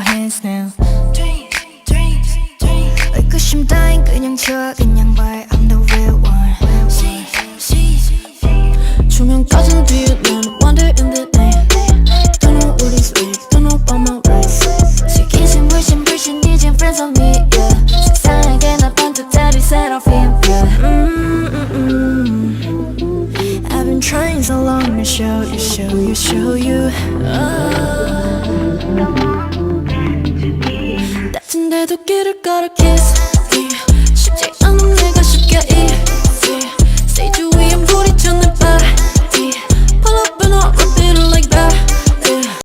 hands now. 의구심 따윈 그냥 줘 그냥 말 I'm the real one. 조명 꺼진 뒤에 난 wander in the night. Don't know what is real, don't know about my rights. 시기심 불신 이젠 friends on me yeah. 세상에게 나 반짝다리 seraphim yeah. I've been trying so long to show you 따뜻한데도 길을 걸어 kiss yeah.